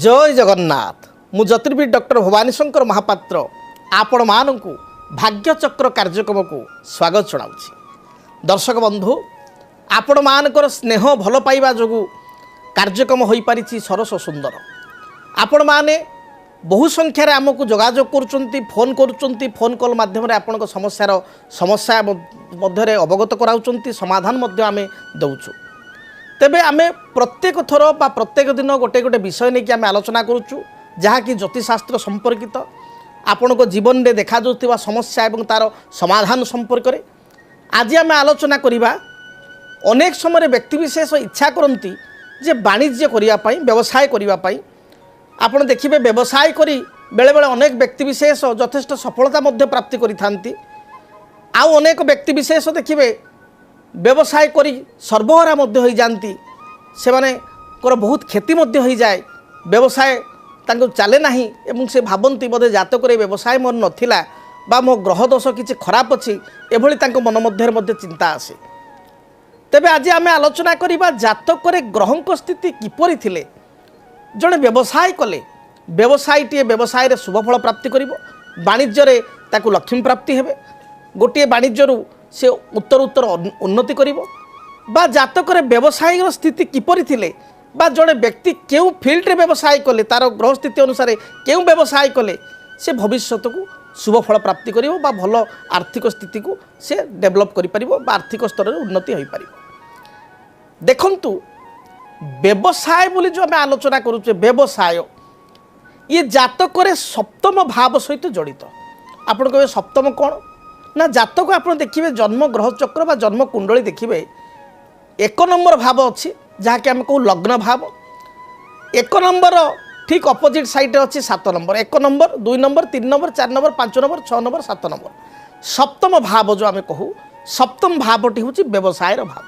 जय जगन्नाथ मु ज्योतिर्विद डॉक्टर भवानी शंकर महापात्र आपण मानू भाग्यचक्र कार्यक्रम को स्वागत जनाऊँगी। दर्शक बंधु आपण मानकर स्नेह भल पाइबा जोगु कार्यक्रम हो पारिछि सरस सुंदर। आपण माने बहु संख्यार आमको जोगाजोग करुचंती फोन कॉल माध्यम आपण समस्या मध्य अवगत कराउचंती समाधान मध्य आमे दउछु। तेबे आमे प्रत्येक थर बा प्रत्येक दिन गोटे गोटे विषय नहीं कि आमे आलोचना करुचु जहाँकि ज्योतिषशास्त्र संपर्कित आपण को जीवन में देखा जाउथिबा समस्या एवं तार समाधान संपर्क में आज आमे आलोचना करिबा। अनेक समय व्यक्तिविशेष इच्छा करती जे वाणिज्य करने व्यवसाय करने आपण देखिए व्यवसाय करी बेले बेले अनेक व्यक्तिविशेष यथेष्ट सफलता मध्य प्राप्ति करिथांती। आउ अनेक व्यक्तिविशेष देखिए व्यवसाय करी सर्वहारा मध्य हो जाती से माने को बहुत क्षति मध्य हो जाए व्यवसाय तांको चले नहीं एवं से भावती बोधे जातक व्यवसाय मोर नथिला बा मो ग्रह दोष किसी खराब अच्छी एभली तांको मन मध्य चिंता आसे। तेबे आज आमे आलोचना करिबा जातक ग्रहों स्थिति किपरि थिले जड़े व्यवसाय कले व्यवसायटी व्यवसाय रे शुभ फल प्राप्ति करिवो वाणिज्य रे ताकू लक्ष्मी प्राप्ति हेबे गोटे वाणिज्य से उत्तर उत्तर उन्नति करिवो बा जातक व्यवसाय स्थिति किपरि थिले बा जड़े व्यक्ति केउ फील्ड रे व्यवसाय कले तार ग्रह स्थिति अनुसार केउ व्यवसाय कले से भविष्य को शुभ फल प्राप्ति करिवो बा भल आर्थिक स्थिति को से डेवलप करि परिवो बा आर्थिक स्तर रे उन्नति होई परिवो। देखंतु व्यवसाय बोली जो आम आलोचना करुचे व्यवसाय ये जातक सप्तम भाव सहित जड़ित। आपण कहे सप्तम कौन ना जातक आप देखिए जन्म ग्रह चक्र बा जन्म कुंडली देखिए एक नंबर भाव अच्छी जहाँकि आम कहू लग्न भाव। एक नंबर ठीक अपोजिट साइड अच्छी 7 number 1 number 2 number 3 number 4 number 5 number 6 number 7 number सप्तम भाव जो आम कहू सप्तम भावटी हूँ व्यवसायर भाव।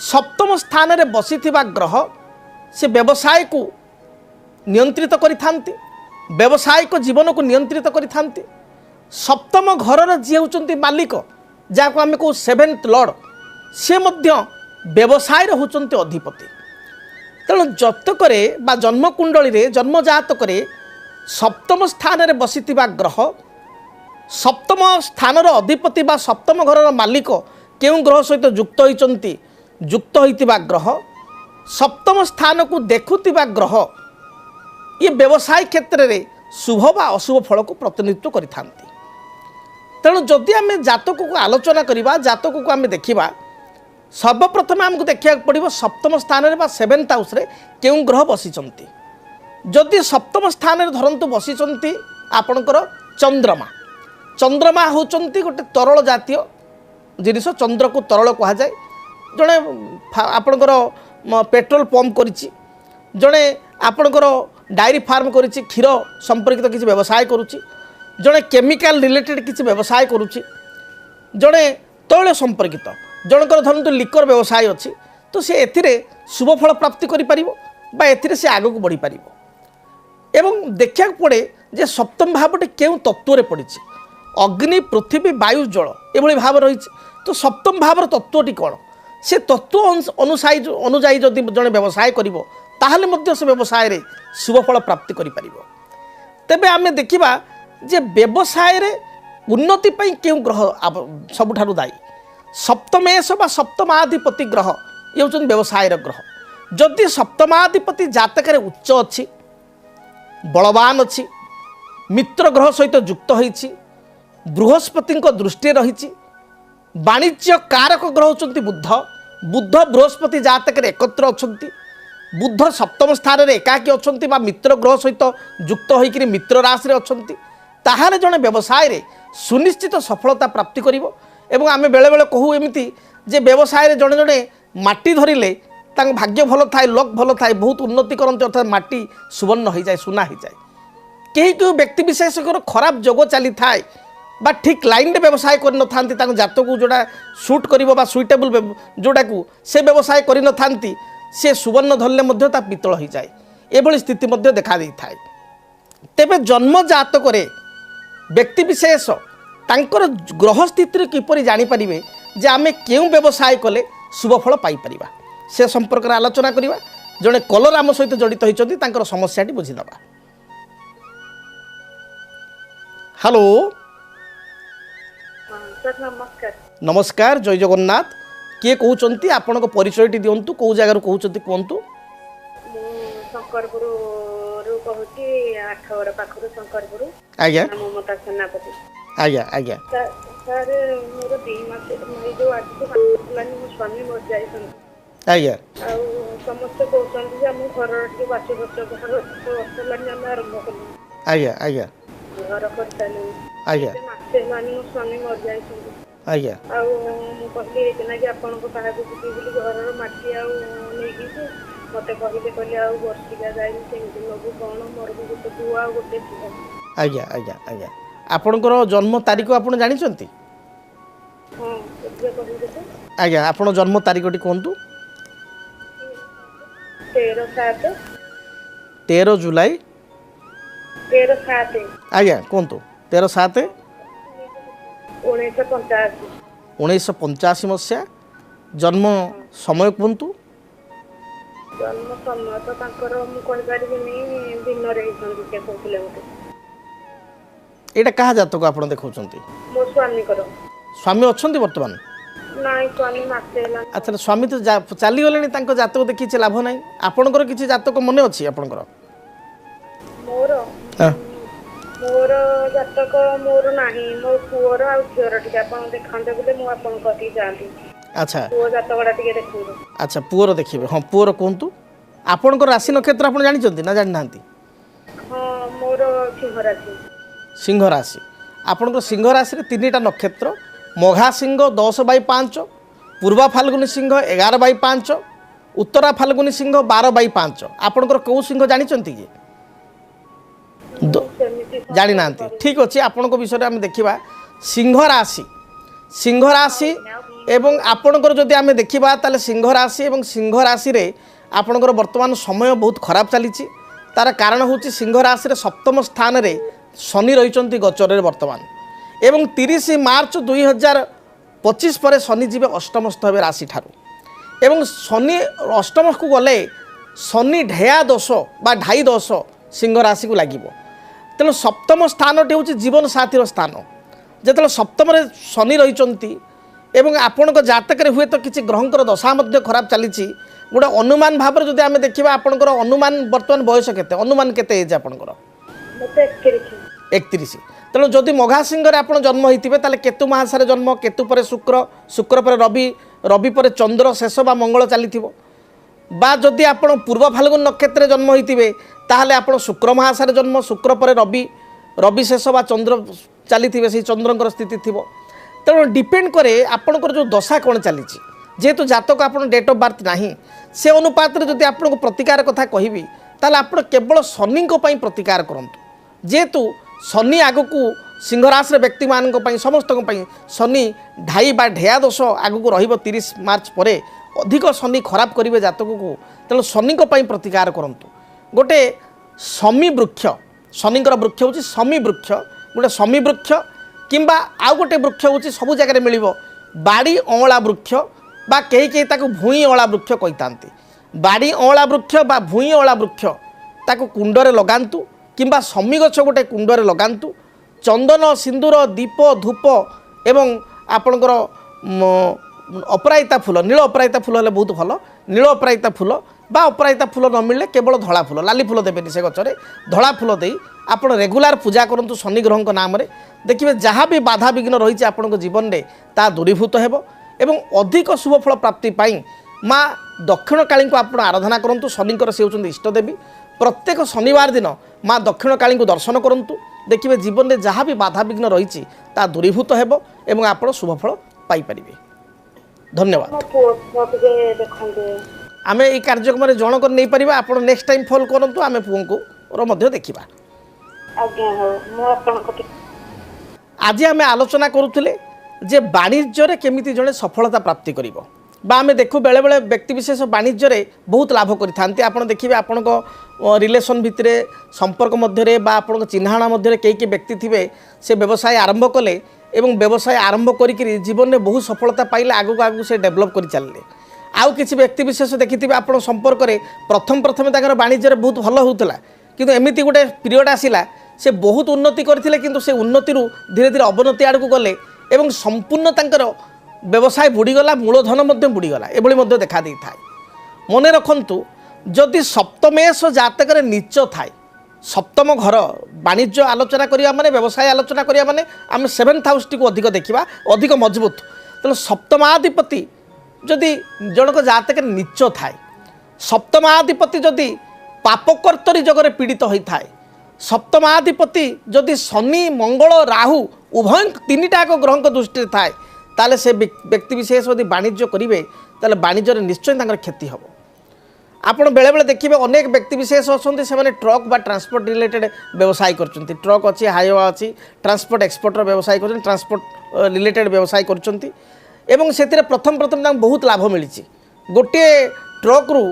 सप्तम स्थान रे बसी ग्रह से व्यवसाय को नियंत्रित करिथांती व्यवसायिक जीवन को नियंत्रित करिथांती। सप्तम घर जी होचंती मालिक जहाँ आम कहू 7th लॉर्ड सी व्यवसाय होचंती अधिपति। तेणु जातक बा जन्म कुंडली रे जन्म जातक सप्तम स्थान रे बसी ग्रह सप्तम स्थान अधिपति बा सप्तम घर मालिक केउं ग्रह सहित युक्त होइतिबा ग्रह सप्तम स्थान को देखुतिबा ग्रह ये व्यवसाय क्षेत्र में शुभ बा अशुभ फल को प्रतिनिधित्व करिथांती। तेणु जदि आम जातक को आलोचना करिबा जातक को आम देखिबा सर्वप्रथम आमको देखा पड़ो सप्तम स्थान में 7th हाउस रे केउं ग्रह बसीचंती। जदि सप्तम स्थान में धरतु बसीचंती आपणकर चंद्रमा चंद्रमा होचंती गोटे तरल जातीय जिनिस चंद्र को तरल कहा जाए। जड़े आपणकर पेट्रोल पंप करिछि जड़े आपणकर डायरी फार्म करिछि क्षीर संपर्कित किसी व्यवसाय करुछि जड़े केमिकल रिलेटेड किसी व्यवसाय करुछि जड़े तैल संपर्कित जनकर धरतु लिकर व्यवसाय अच्छी तो सी एथिरे शुभ फल प्राप्ति करि परिबो बा एथिरे से आगक बढ़ी परिबो। एवं देखा पड़े जे सप्तम भावटी केउं तत्व रे पड़िछि अग्नि पृथ्वी वायु जल एभली भाव रही। तो सप्तम भावर तत्वटी कौन से तत्व अनुसायी जदि जड़े व्यवसाय करिवो ताहले मध्य से व्यवसाय रे शुभ फल प्राप्ति करि परिबो। तेबे आमे देखिबा जे व्यवसाय रे उन्नति पई केउं ग्रह सबुठारु दायी सप्तमेश बा सप्तमाधिपति ग्रह ये हूँ व्यवसाय ग्रह। जदि सप्तमाधिपति जातक उच्च अच्छी बलवान अच्छी मित्र ग्रह सहित युक्त होइछि बृहस्पति दृष्टि रही वाणिज्य कारक ग्रह होचंती बुध बृहस्पति जातक एकत्र अछंती बुध सप्तम स्थान में एकाकी अछंती बा मित्र ग्रह सहित युक्त होइकरी मित्र राशि रे अछंती ताहाले जणे व्यवसाय रे सुनिश्चित सफलता प्राप्ति करिवो। एवं आमे बेले बेले कहू एमिति जे व्यवसाय रे जड़े जड़े माटी धरिले तांग भाग्य भल थाए लक भल थाए बहुत उन्नति करते अर्थात माटी सुवर्ण हो जाए सुना हो जाए। कहीं केउ व्यक्ति विशेष खराब जोग चली थाए बा ठीक लाइन रे व्यवसाय कर न थांती तांग जातक को जोड़ा सूट करिवो बा सुइटेबल जोड़ा को से व्यवसाय कर न थांती से सुवर्ण धरले मध्य ता पितल हो जाए एभली स्थिति मध्य देखा दै थाए। तेबे जन्म जातक रे व्यक्ति विशेष तांकर ग्रह स्थिति किपरि जानी परिबे जे आमे केउं व्यवसाय कले शुभ फल पाई परिबा से संपर्क रे आलोचना करिबा। जड़े कलर आम सहित जड़ित होती समस्या बुझीदबा। हेलो सर नमस्कार। नमस्कार, जय जगन्नाथ। किए कहते आपण परिचय दिंतु, कौ जगार कहते कहतु। शंकरपुर कहूँ आठगड़ पाखर शंकरपुर। आज्ञा ममता सेनापति। आज्ञा आज्ञा सर मोर 2 मास जो आज मो स्वामी मर जाए आज्ञा समस्ते कहते घर टे बासी वर्ष घर वर्ष आरंभ कलु। आज्ञा आज्ञा घर कर सारे आज्ञा मसे मो स्वामी मर जाए आज्ञा कहली कि आपण घर मटी आईकी मत कहले कहले वर्षिका जाए नबू कौन मोर भी गोटे पुआ गोटे झील। आज्ञा आज्ञा आज्ञा आपणकर जन्म तारीख आपण जानिछंती? हाँ आज्ञा आपण जन्म तारीखटी कहतु। 13 जुलाई 13/7 आज्ञा कहतु। 13/7 1985 1985 मसीहा। जन्म समय कहतु। जन्म समय तो मुझे दिन कहते एटा कहा जातक आप देखा मो स्वामी स्वामी अच्छा बर्तमान नाई स्वामी मसे अच्छा स्वामी तो चली गले जातक देखी लाभ ना आपणकर किसी जातक मन अच्छी आपणकर मोर मोर जातक मोर नाही मो पुअर आ झीर टे आप देखते बोले मुझे जाती। अच्छा पुओ जातकटा टे देखो। अच्छा पुअर देखिए। हाँ पुअर कहतु। आपणकर राशि नक्षत्र आप जानते ना जानी ना? हाँ मोर सिंह राशि। सिंह राशि आपणकर सिंह राशि 3टा नक्षत्र मघा सिंह 10/5, पूर्वा फाल्गुनी सिंह 11/5, उत्तरा फाल्गुनी सिंह 12/5। आपणकर कौ सिंह जानते कि जानी ना? ठीक अच्छे आपण विषय आम देखा सिंह राशि। सिंह राशि एवं आपणकर जदि आम देखा ताले सिंह राशि एवं सिंह राशि रे आपणकर वर्तमान समय बहुत खराब चली। तार कारण हूँ सिंह राशि रे सप्तम स्थान रे शनि रही गोचर वर्तमान एवं 30 मार्च 2025 पर शनि जीवे अष्टमस्थ हे राशि ठारू एवं शनि अष्टम को गले शनि ढेया दोष बा ढाई दोष सिंह राशि को लगे। तेणु सप्तम स्थान टी हूँ जीवन साथी स्थान। जो सप्तम शनि रही एवं आपण जातक हुए तो किसी ग्रहंकर दशा खराब चली गोटे अनुमान भाव में जब आम देखा आपंकर अनुमान बर्तमान बयस के अनुमान केते एज आपंकर 31। तेणु जदि मघा सिंह आप जन्म होते केतु महासारे जन्म केतु पर शुक्र शुक्र पर रवि रवि पर चंद्र शेष बा मंगल चली बा जदि आप पूर्व फाल्गुन नक्षत्र जन्म होते ताहले आप शुक्र महासारे जन्म शुक्र पर रवि रवि शेष बा चंद्र चली से चंद्रंकर स्थिति थी। तेणु डिपेंड करे आपंकर जो दशा कौन चली जेहेतु जातक आप डेट ऑफ बर्थ ना से अनुपात जदि आपको प्रतिकार कथा कहबी ताल आप केवल शनि प्रतिकार करूँ जेहेतु शनि आगक सिंहराशि व्यक्ति मान समस्त शनि ढाई बा ढेया दोष आगक र30 मार्च पर अधिक शनि खराब करेंगे जातक को। तेणु शनि प्रतिकार करूँ गोटे शमी वृक्ष शनिकर वृक्ष हूँ शमी वृक्ष गोटे शमी वृक्ष किंबा आउ गोटे वृक्ष हूँ सबू जगह मिल बाड़ी अँला वृक्ष बा कई भूई अँला वृक्ष कही बाड़ी अँला वृक्ष बा भूई अँला वृक्ष ताको कुंडरे लगांतु किंबा शमी गछ गोटे कुंडरे लगांतु चंदन सिंदूर दीप धूप एवं आपणकर अपराजिता फूल नील अपराजिता फूल हेल्ले बहुत भल नील अपराजिता फूल बा अपराजिता फूल न मिले केवल धला फूल लाली फूल देवेनि से गचरे धला फूल दे आप रेगुलार पूजा करूँ शनि ग्रह नाम देखिए जहाँ भी बाधा विघ्न रही आपंक जीवन में ता दूरीभूत हो एवं अधिक शुभफल प्राप्ति पाई माँ दक्षिण काली को आप आराधना करूँ। शनिकर से होती इष्टदेवी प्रत्येक शनिवार दिन माँ दक्षिण काली को दर्शन करूँ देखिए जीवन में जहाँ भी बाधा विघ्न रही दूरीभूत हो एवं आप शुभफल पाइपर। धन्यवाद। आम ये कार्यक्रम जनक नहीं पार आप नेक्स्ट टाइम फोन करूँ आम पुओं को देखा। आज आम आलोचना करुले जे वाणिज्य केमिति जड़े सफलता प्राप्ति करिवो बा आम देखू बेले बेले व्यक्तिविशेष वाणिज्य बहुत लाभ करते आप देखिए आपण रिलेसन भितर संपर्क मध्य आपण चिन्हाणा मध्य कई व्यक्ति थे से व्यवसाय आरंभ कले एवं व्यवसाय आरंभ करी जीवन में बहुत सफलता पाइले आगक आगक से डेभलप कर चलिए आउ किसी व्यक्तिशेष देखिए आप संपर्क में प्रथम प्रथम तक वाणिज्य बहुत भल होता किंतु एमती गोटे पीरियड आसला से बहुत उन्नति करथिले किंतु से उन्नति धीरे धीरे अवनति आड़ को गले एवं संपूर्ण तांकर व्यवसाय बुड़ीगला मूलधन बुड़ीगला एभली देखा दी था मन रखु जदि सप्तमेश जातक नीच थाए सप्तम घर वाणिज्य आलोचना करिया माने व्यवसाय आलोचना करिया माने आम 7th हाउस टी को अधिक देखा अधिक मजबूत तेणु सप्तमाधिपति जदि जनक जातक नीच थाए सप्तमाधिपति जदि पापकर्तरी जगह पीड़ित होता है सप्तमाधिपति जदि शनि मंगल राहु उभय 3टा ग्रह दृष्टि थाए ताले से व्यक्ति विशेष यदि वाणिज्य करेंगे ताले वाणिज्य निश्चय क्षति हम आपण बेले बेले देखिए अनेक व्यक्ति विशेष अच्छा से ट्रक बा ट्रांसपोर्ट रिलेटेड व्यवसाय करछंती ट्रक अच्छी हाईवे अच्छी ट्रांसपोर्ट एक्सपोर्टर व्यवसाय कर ट्रांसपोर्ट रिलेटेड व्यवसाय करछंती एवं से प्रथम प्रथम बहुत लाभ मिली गोटे ट्रक रु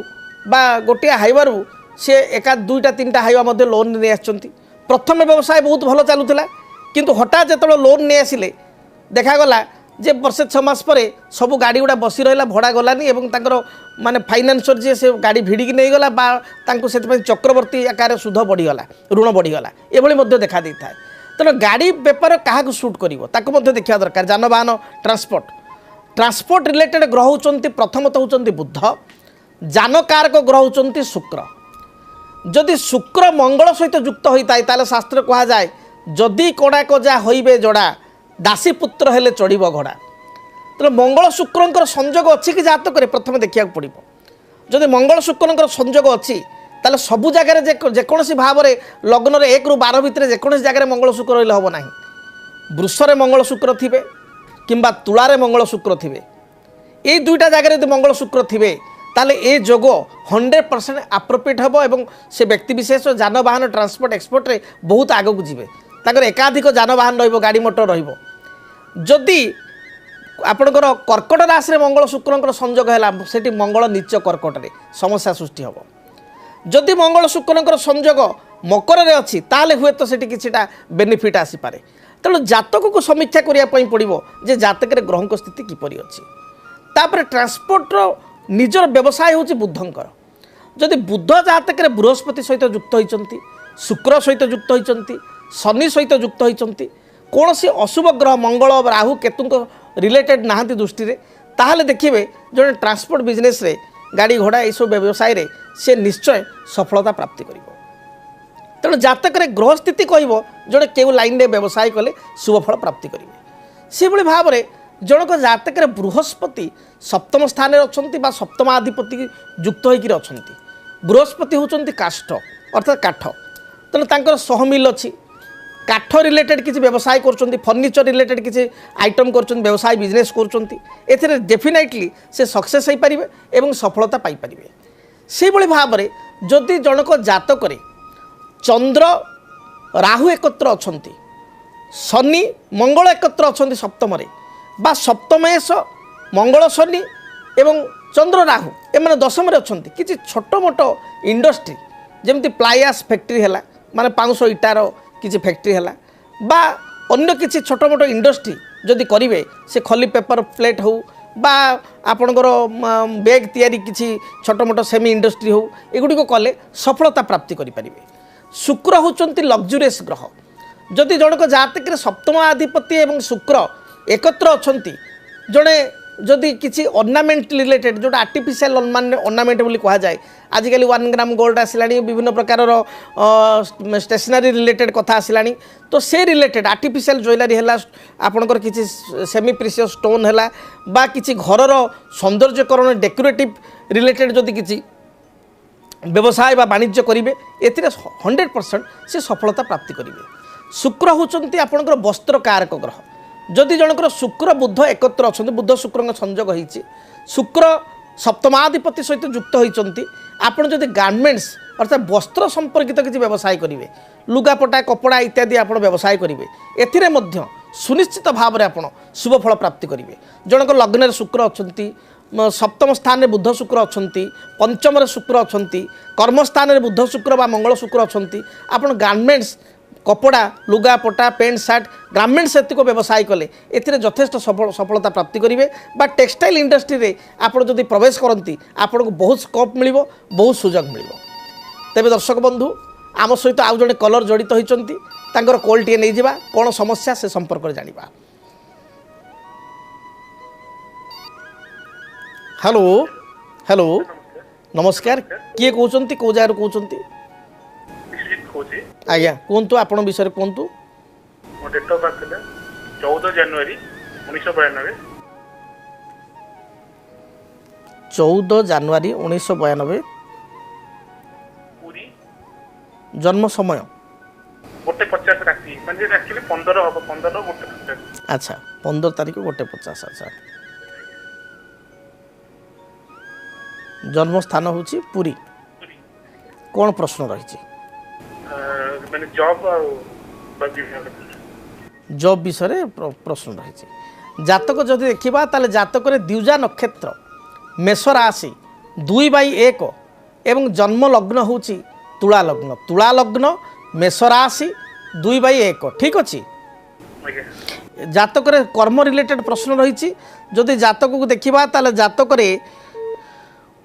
बा गोटे हाईवे रु सी एका 2टा 3टा हाईवे लोन नहीं आसछंती प्रथम व्यवसाय बहुत भल चलुला किंतु हठात जो लोन नहीं आसिले देखागला जे वर्षे 6 मास पर सब गाड़ी गुड़ा बसी रहा भड़ा गलानी एवं तांकर माने फाइनान्सर जी से गाड़ी भिड़िकी नहीं गला बा तांको से चक्रवर्ती आकार सुध बढ़ीगला ऋण बढ़ीगला ये देखा दी था तेणु गाड़ी बेपार क्या सुट कर देखा दरकार जानवाहन ट्रांसपोर्ट रिलेटेड ग्रह होती प्रथमतः होती बुध जानकारक ग्रह होती शुक्र जदि शुक्र मंगल सहित युक्त होता है शास्त्र कह जाए जदि कड़ा कजा होइबे जड़ा दासी पुत्र हेले चढ़ घोड़ा तेणु मंगल शुक्रंकर संजोग अच्छी कि जातक प्रथम देखा पड़ो जदि मंगल शुक्रंकर संजोग अच्छी ताले सबु जगार जेकोसी भाव में लग्न 1 ରୁ 12 भितर जेकोसी जगह मंगल शुक्र रही हम ना वृषरे मंगल शुक्र थे किंबा तुलारे मंगल शुक्र थे ये 2टा जगह यदि मंगल शुक्र थे ताले ए जोग 100% आप्रोप्रिएट हम एवं से व्यक्ति विशेष जानवाहन ट्रांसपोर्ट एक्सपोर्ट रे बहुत आग को जीवे ताकर एकाधिक जानवाहन गाड़ी मोटर रहिबो जदि आपणकर कर्कट राशि मंगल शुक्रंकर संजोग है सेठी मंगल नीच कर्कट रे समस्या सृष्टि हम जदि मंगल शुक्रंकर संजोग मकर रे अच्छी ताले हुए तो सेठी किछिटा बेनिफिट आसी पारे तेणु जातक को समीक्षा करने पड़ो जे जातक ग्रह को स्थिति किपरि अच्छी तापर ट्रांसपोर्ट निजर व्यवसाय होची बुद्धंकर जदि बुद्ध जातक बृहस्पति सहित युक्त होती शुक्र सहित युक्त होती शनि सहित युक्त होती कौन सी अशुभ ग्रह मंगल राहु केतु रिलेटेड नहांती दृष्टि ताहले देखिए जो ट्रांसपोर्ट बिजनेस रे गाड़ी घोड़ा ये सब व्यवसाय रे से निश्चय सफलता प्राप्ति कर तेणु जातक ग्रह स्थिति कह जो क्यों लाइन रे व्यवसाय कले शुभ फल प्राप्ति करेंगे से भाव में जनक जातक बृहस्पति सप्तम स्थान अच्छा सप्तमाधिपति युक्त होकर अच्छा बृहस्पति होती काष्ठ अर्थात काठ तेणु तांकर सहमिल अच्छी काठ रिलेटेड किसी व्यवसाय कर फर्निचर रिलेटेड किसी आइटम कर व्यवसाय बिजनेस कर डेफिनेटली से सक्सेस हो पारे और सफलता पाइपर से भाव में जदि जनक जातक चंद्र राहु एकत्र अच्छा शनि मंगल एकत्र अच्छा सप्तम बा सप्तमेश मंगल शनि एवं चंद्र राहु एम दशम अच्छा किसी छोट मोट इंडस्ट्री जमती प्लायास फैक्ट्री है माने पाउंश इटार किसी फैक्ट्री है बा अन्य किसी छोट मोट इंडस्ट्री जदि करेंगे से खली पेपर प्लेट हो बा आपणकर बैग तैयारी किसी छोट मोट सेमी इंडस्ट्री हो एगुड़ी कले सफलता प्राप्ति करें शुक्र होचंती लग्जुरियस ग्रह जदि जनक जातक सप्तमाधिपति एवं शुक्र एकत्र अच्छा जड़े जदि किसी अर्नामेंट रिलेटेड जो आर्टिफिशियल अर्नामेंट बोली कह जाए आजिकल 1 ग्राम गोल्ड आसला विभिन्न प्रकार स्टेशनरी रिलेटेड कथा आसला तो से रिलेटेड आर्टिफिशियल ज्वेलरी है आपणकर किसी सेमी प्रिशियस स्टोन है बा किसी घरर सौंदर्यकरण डेकोरेटिव रिलेटेड जदि किसी व्यवसाय बा वाणिज्य करेंगे ए 100% से सफलता प्राप्ति करेंगे शुक्र होचंती आपणकर वस्त्र कारक ग्रह जदि जनकर शुक्र बुध एकत्र अच्छा बुध शुक्र संजोग होती शुक्र सप्तमाधिपति सहित युक्त होती आपड़ जदि गार्मेंट्स अर्थात वस्त्र संपर्कित किसी व्यवसाय करेंगे लुगापटा कपड़ा इत्यादि आप व्यवसाय करेंगे एथिरे मध्य सुनिश्चित भाव में आप शुभ फल प्राप्ति करेंगे जनक लग्न शुक्र अच्छा सप्तम स्थान में बुध शुक्र अच्छा पंचम शुक्र अच्छा कर्मस्थान में बुध शुक्र बा मंगल शुक्र अच्छा आप गार्मेंट्स कपड़ा लुगापटा पेंट सार्ट गार्मेंट्स एतिक व्यवसाय कले एथिरे यथेष्ट सफलता प्राप्ति करेंगे बा टेक्सटाइल इंडस्ट्री रे आपण जदि प्रवेश करती आपन को बहुत स्कोप मिल बहुत सुजोग मिल तेरे दर्शक बंधु आम सहित आउ जड़े कलर जड़ित होती कॉल टे नहीं जावा कौन समस्या से संपर्क में जाना। हेलो हेलो नमस्कार किए कहते कौ जगार कहते आज्ञा कहतु आपण विषय कहतु। मो डेट ऑफ बर्थ 14 जनवरी 1992 14 जनवरी 1992 पूरी जन्म समय 1:50 राति माने एक्चुअली 15 हो 15 1:50 अच्छा 15 तारीख 1:50 अच्छा जन्म स्थान होची पुरी कौन प्रश्न रही माने जॉब जॉब विषय प्रश्न रही जातक जदि देखा ताले जातक द्विजा नक्षत्र मेष राशि 2/1 एवं जन्म लग्न होची तुला लग्न मेष राशि 2/1 ठीक अच्छे जातक कर्म रिलेटेड प्रश्न रही जदि जातक को देखा ताले जातक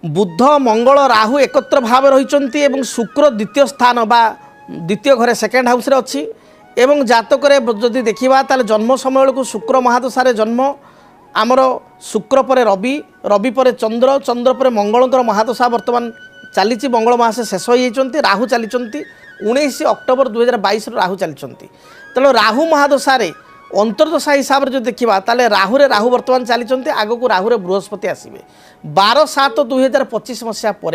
बुध मंगल राहु एकत्र भाव रही शुक्र द्वितीय स्थान बा द्वितीय घरे सेकेंड हाउस रे अच्छी एवं जातक जदि देखा ताले जन्म समय को शुक्र महादशारे जन्म आमर शुक्र पर रवि रवि पर चंद्र चंद्र पर मंगलकर महादशा वर्तमान चली मंगल मास शेष होती राहु चली 19 अक्टोबर 2022 राहु चली तेणु राहु महादशारे अंतर्दशा हिसाब से जो देखा ताले राहुरे राहु वर्तमान चली आग को राहुरे बृहस्पति आसवे 12/7/2025 मसीहा पर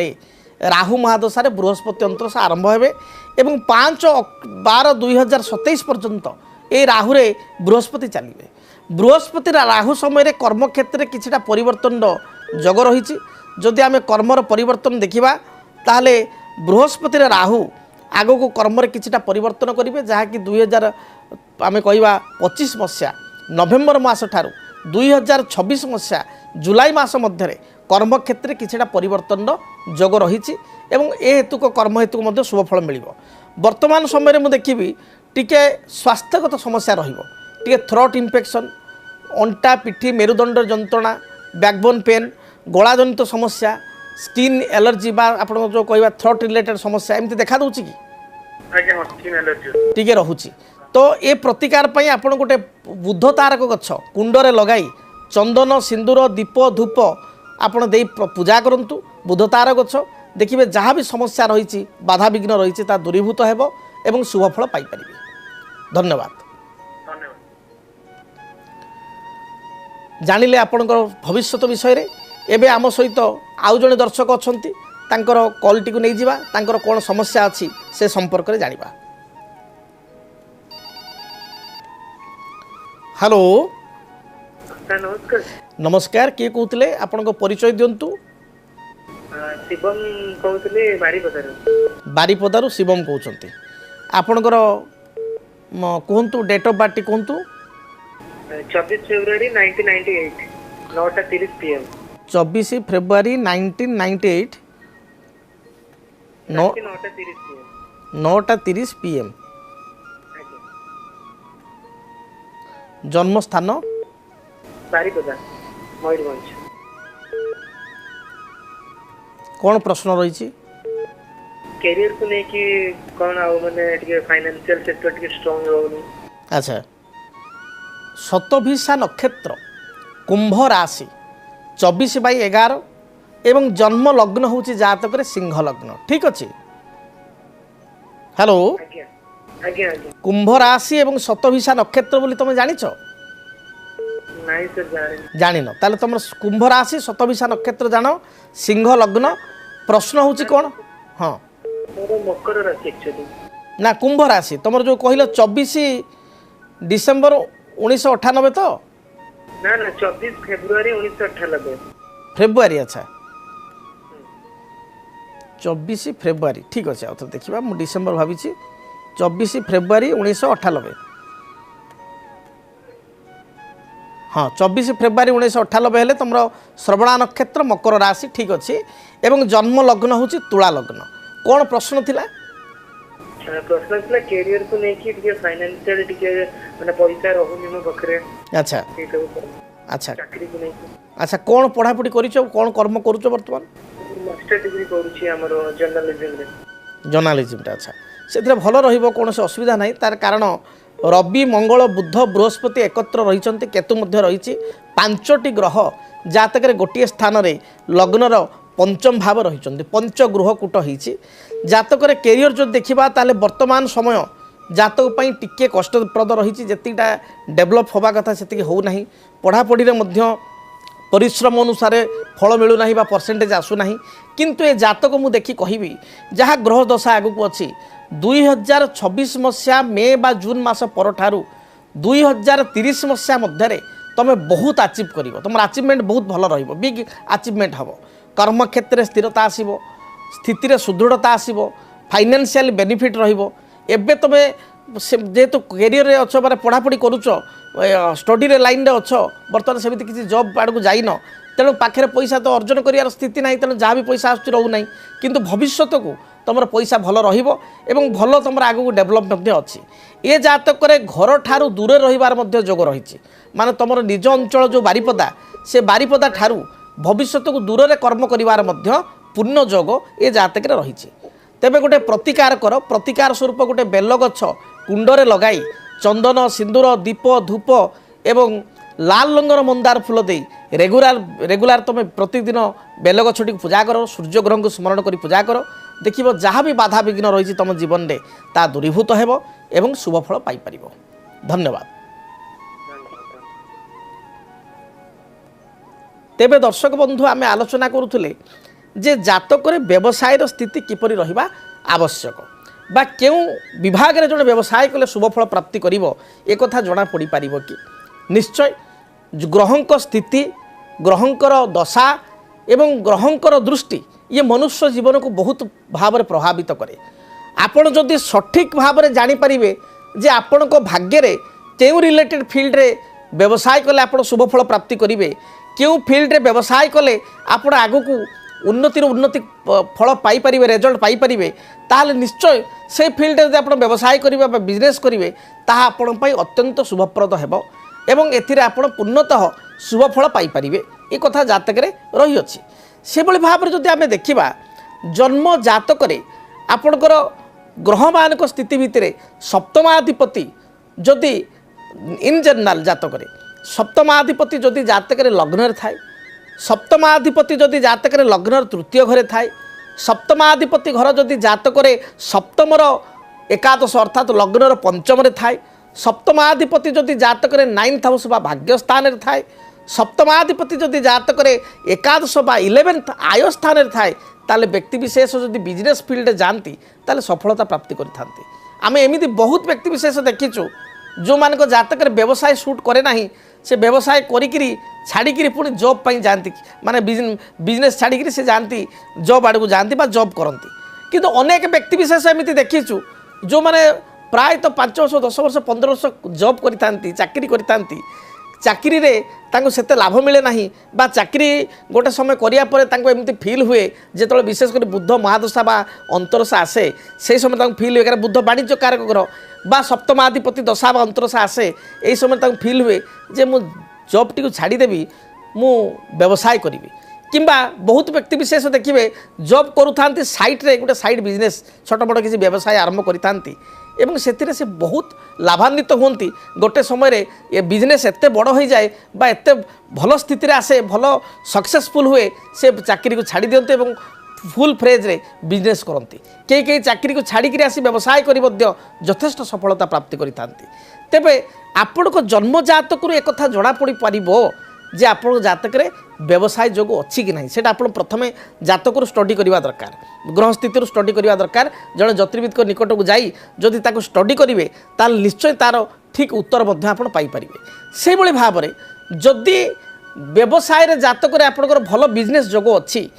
राहु महादशारे बृहस्पति अंतर्दशा आरंभ हे एवं 5/12/2027 पर्यंत ये राहुरे बृहस्पति चलिए बृहस्पति राहु समय कर्म क्षेत्र में किछिटा परिवर्तन जग रही जदि आम कर्मर परिवर्तन देखा ताहले बृहस्पति राहु आग को कर्म किछिटा परिवर्तन करेंगे जहाँकि 2000 आम कह 25 मसीहा नवेम्बर मास ठारू 2026 मसीहा जुलाई मास मध्य कर्म क्षेत्र किछिटा परिवर्तन जग रही ए हेतुक कर्म हेतुक शुभफल मिल वर्तमान समय मुझे देखी टिके स्वास्थ्यगत समस्या रे थ्रोट इन्फेक्शन अंटा पिठी मेरुदंड जंत्रणा बैकबोन पेन गला जनित समस्या स्किन एलर्जी बा आपण जो कहवा थ्रोट रिलेटेड समस्या एमती देखा दूची कि आज्ञा स्किन एलर्जी टिके रहुची तो ये प्रतिकार पई आपण गोटे बुद्ध तारक गछ कुंडरे लगाई चंदन सिंदूर दीप धूप आपण दे पूजा करंतु बुद्ध तारक गछ देखिए जहाँ भी समस्या रही बाधा विघ्न रही दूरीभूत हेब एवं शुभफल पाइपर। धन्यवाद जानिले आपणकर भविष्यत विषय रे एबे आम सहित आउ जने दर्शक अछंती तांकर कॉल टी को नहीं जिबा तांकर कोन समस्या अछि से संपर्क रे जानिबा। हेलो नमस्कार नमस्कार किए कहते आपन परिचय दिंतु। शिवम कहते बारीपदारू शिवम कहते आपणकर कहतु डेट ऑफ बर्थ कहतु। 24 फरवरी 1998 9:30 PM 24 फरवरी 1998 9:30 PM जन्म स्थान बारीपदा मयूरभंज। कौन प्रश्न रही कैरियर को लेके कौन आउ माने टिके फाइनेंशियल सेक्टर टिके स्ट्रांग होनी। अच्छा शतभिषा नक्षत्र कुंभ राशि 24/11 एवं जन्म लग्न होची जातक सिंह लग्न ठीक अच्छे। हेलो आज्ञा आज्ञा आज्ञा कुंभ राशि एवं शतभिषा नक्षत्र बोली तुम जानिछ नहीं सर जानिन ताले तुम कुंभ राशि शतभिषा नक्षत्र जान सिंह लग्न प्रश्न होची कौन। हाँ मकर राशि एक्चुअली ना कुंभ राशि तुम जो कहल 24 डिसेम्बर 1998 तो ना ना 24 फरवरी 1998 फेब्रुआरी। अच्छा 24 फेब्रुआरी ठीक अच्छे आउ देखा मुझे डिसेम्बर भावी 24 फेब्रुआरी 1998 हाँ 24 फेब्रुआरी 1998 हेले तुम श्रवणा नक्षत्र मकर राशि ठीक अच्छे एवं जन्म लग्न हूँ तुला लग्न कौन प्रश्न थिला। प्रश्न था कैरियर को लेकिन टिके फाइनेंशियल टिके माने पैसा रहउनी मो बखरे अच्छा ए सब अच्छा चाकरी को लेकिन अच्छा कौन पढ़ापढ़ी करिछ कौन कर्म करूछ वर्तमान मास्टर डिग्री करूची हमर जर्नलिज्म रे जर्नालीजम अच्छा से भल रोक असुविधा ना तार कारण रवि मंगल बुध बृहस्पति एकत्र रही केतु रही पांचटी ग्रह जातक गोटे स्थान में लग्नर पंचम भाव रही पंचगृह कूट होती जातक कैरियर जो देखा ताले वर्तमान समय जातक टिके कष्टप्रद रही जीटा डेभलप हवा कथा से होना पढ़ापढ़ी परिश्रम अनुसार फल मिलूना बा परसेंटेज आसूना किंतु ए जातक मु देखी कहबी जहाँ ग्रह दशा आगु को अच्छी 2026 मसीहा मे बा जून मास पर ठारू 2030 मसीहा मध्य तुम बहुत अचीव कर तुम अचीवमेंट बहुत भल रहिबो बिग अचीवमेंट हम कर्म क्षेत्र में स्थिरता आसीबो स्थिति सुदृढ़ता आसीबो फाइनेंशियल बेनिफिट रहिबो एबे तुम जेहेतु कैरियर रे अच्छो माने पढ़ापढ़ी करूछ स्टडी रे लाइन रे अच्छो बर्तमान सेମିତି किसी जॉब आड़ को जाइन तेणु पाखे पैसा तो अर्जन कर स्थिति ना तेणु जहाँ भी पैसा आसुच्छी रोना किंतु भविष्यत को तुम पैसा भल रहिबो एवं भल तुम आगू डेभलप अच्छी ए जातक घर ठारू दूर रहिबार मध्य जोग रही माने तुम निज अंचल जो बारिपदा से बारिपदा ठारू भविष्यत को दूर रे कर्म करिवार मध्य पूर्ण जोग ए जातक रही तेबे गोटे प्रतिकार कर प्रतिकार स्वरूप गोटे बेल गछ कुंडरे लगाई चंदन सिंदूर दीप धूप एवं लाल रंगर मंदार फूल दे रेगुलार तुम प्रतिदिन बेल गछटी पूजा कर सूर्य ग्रह को स्मरण कर पूजा कर देख जहाँ भी बाधा विघ्न रही तुम जीवन में ता दूरीभूत हो एवं शुभफल पाइपर। धन्यवाद। तेबे दर्शक बंधु आमे आलोचना करुले जे जातक व्यवसाय स्थिति किपरि रहिबा आवश्यक बा केउ विभाग रे जने व्यवसाय कले शुभफल प्राप्ति करिवो ए कथा जना पड़ी पारिबो कि निश्चय ग्रहंक स्थिति ग्रहंकर दशा एवं ग्रहंकर दृष्टि ये मनुष्य जीवन को बहुत भाव में प्रभावित करे। आपण जदि सठिक भाव में जानि परिबे जे आपण को भाग्य रे केउ रिलेटेड फील्ड रे व्यवसाय कले आपण शुभफल प्राप्ति करिवे केउ फील्ड रे व्यवसाय कले आपण आगु को उन्नति फल पाइपर रेजल्ट पाइपर ताल निश्चय से फील्ड में आप व्यवसाय करेंगे बिजनेस करेंगे ताहा आपण अत्यंत शुभप्रद हो एवं एथिरे आपण पूर्णतः शुभफल पाइपर ये कथा जातक रही अच्छी से भाव में जब आम देखा जन्म जातक आपणकर ग्रह मान स्थिति भितर सप्तमाधिपति जदि इन जनरल जातक सप्तमाधिपति जदि जातक लग्न थाए सप्तमाधिपति जदि जातक लग्न तृतीय घरे थाए सप्तमाधिपति घर जदि जातक सप्तमर एकादश अर्थात लग्नर पंचम थाए सप्तमाधिपति जदि जातक 9th हाउस बा भाग्य स्थान थाए सप्तमाधिपति जदि जातक एकादश बा 11th आय स्थान थाए ताले व्यक्ति विशेष जदि बिजनेस फील्ड जाती ताले सफलता प्राप्ति करथांती। आमे एमिति बहुत व्यक्ति विशेष देखीचु जो मानक जातक व्यवसाय सूट करे नाही से व्यवसाय करिकिरी छाड़िकी पुणी जॉब पाई जाती माने बिजनेस छाड़िकी से जाती जॉब आड़ को जाती बा जॉब करती किंतु अनेक व्यक्ति विशेष एमती देखीचु जो माने प्राय तो 5 वर्ष 10 वर्ष 15 वर्ष जॉब करती चाकरी करती चाकरी रे तांको सेते लाभ मिले नाही बा चाकरी गोटे समय करिया परे तांको एमती फील हुए जेतले विशेष कर बुद्ध महादशा बा अंतरशा आसे से समय तांको फील हुए कारण बुद्ध वाणिज्य कारक ग्रह बा सप्तमाधिपति दशा बा अंतरशा आसे एई समय तांको फील हुए जे मु जॉब टी को छाड़ीदेवी मु व्यवसाय करी किंबा बहुत व्यक्ति विशेष देखिए जॉब करूँ साइट रे गोटे साइड बिजनेस छोट बड़ किसी व्यवसाय आरंभ करी एवं से बहुत लाभान्वित होती गोटे समय ये बिजनेस एत बड़ हो जाए बा एत भल स्थिति आसे भल सक्सेसफुल हुए से चाकरी को छाड़ी दियंते एवं फुल फ्रेज रे बिजनेस करती कई चाकरी को छाड़ी आसी व्यवसाय करी यथेष्ट सफलता प्राप्ति करिथांती। तेबे आपण को जन्म जातक एक कथा जना पड़ी पारिबो जे आपण जातक व्यवसाय जोग अच्छी कि नहीं सेटा आपण प्रथमे जातक स्टडी करवा दरकार ग्रह स्थिति स्टडी करवा दरकार जड़े ज्योतिर्विद को निकट को जाई जदि ताको स्टडी करेंगे ताल निश्चय तार ठीक उत्तर मध्य आपण पाई परिबे। से भली भाव में जदि व्यवसाय रे जातक रे आपणकर भल बिजनेस जोग अच्छी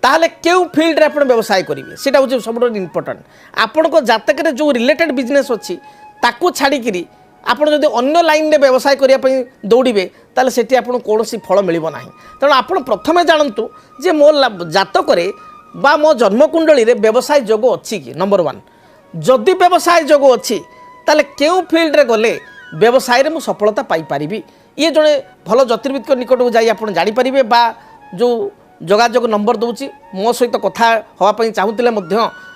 ताहले केउ फील्ड रे आपण व्यवसाय करेंगे सेटा होचे सबसे इम्पोर्टेंट आपण को जातक रे जो रिलेटेड बिजनेस अच्छी ताको छाड़िकी आपड़ जब अन्य लाइन में व्यवसाय करने दौड़े ताले सेठी आपको कौन फल मिल ना तेणु आप प्रथमे जानतु जे मो जातक बा मो जन्मकुंडली रे व्यवसाय जोग अच्छी कि नंबर 1 जदि व्यवसाय जोग अच्छी ताले केउ फील्ड गले व्यवसाय रे मु सफलता पाई पारिबी ये जड़े भल ज्योतिर्विद निकट को जाई आपण जानि परिबे बा जो जोगाजोग नंबर दूची मो सहित कथा होवाई चाहूले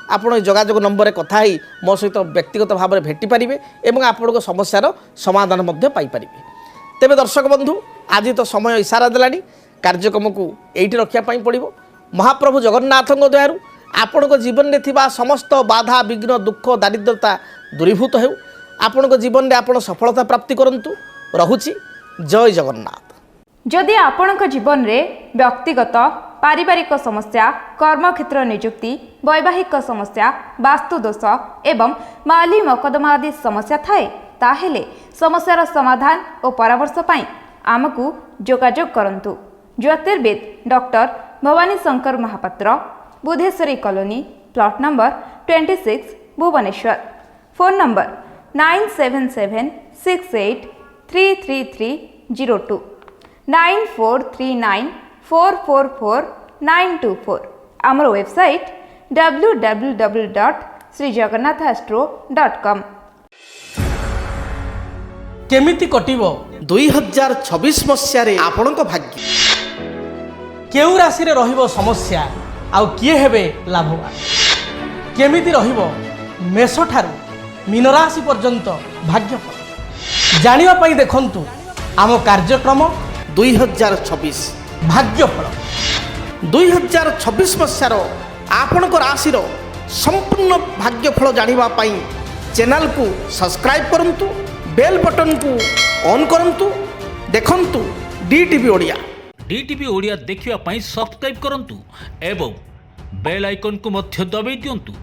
आपण जोगाजोग नंबर कथा ही मो सहित व्यक्तिगत भाव में भेटी पारिबे एवं आपण समस्यार समाधान मध्य पाई पारिबे। तेबे दर्शक बंधु आज तो समय इशारा देलानी कार्यक्रम को एइठी रखिया पई पड़िबो। महाप्रभु जगन्नाथ दयारु आपण जीवन में थिबा समस्त बाधा विघ्न दुख दारिद्रता दूरीभूत हेउ आपण जीवन में आपण सफलता प्राप्ति करंतु। रहुची जय जगन्नाथ। जदि आपणक जीवन रे व्यक्तिगत पारिवारिक समस्या कर्मक्षेत्र नियुक्ति वैवाहिक समस्या वास्तुदोष एवं माली मकदमा आदि समस्या थाए ताहेले समस्यार समाधान और परामर्श पाई आमकु जोगाजोग करंतु। ज्योतिर्विद doctor Bhabani Shankar Mahapatra, Budheswari colony, plot number 26, Bhubaneswar. Phone number 9776833302 9439444924। आमर वेबसाइट www.srijagannathastro.com। केमिति कटिबो 2026 मसीह आपणक भाग्य केउ राशि रे रहिबो समस्या आउ किए हेबे लाभवान केमिति रहिबो मेष ठारू मीन राशि पर्यंत भाग्यफल जानिबा पई देखंतु आम कार्यक्रम 2026 भाग्यफल 2026 मसीहार आपणक राशि संपूर्ण भाग्यफल जानिबा पई चैनल को सब्सक्राइब करंतु बेल बटन को ऑन करंतु देखंतु डीटीवी ओडिया। डीटीवी ओडिया देखिवा पई सब्सक्राइब करंतु एवं बेल आइकन को मध्य दबाई दियंतु।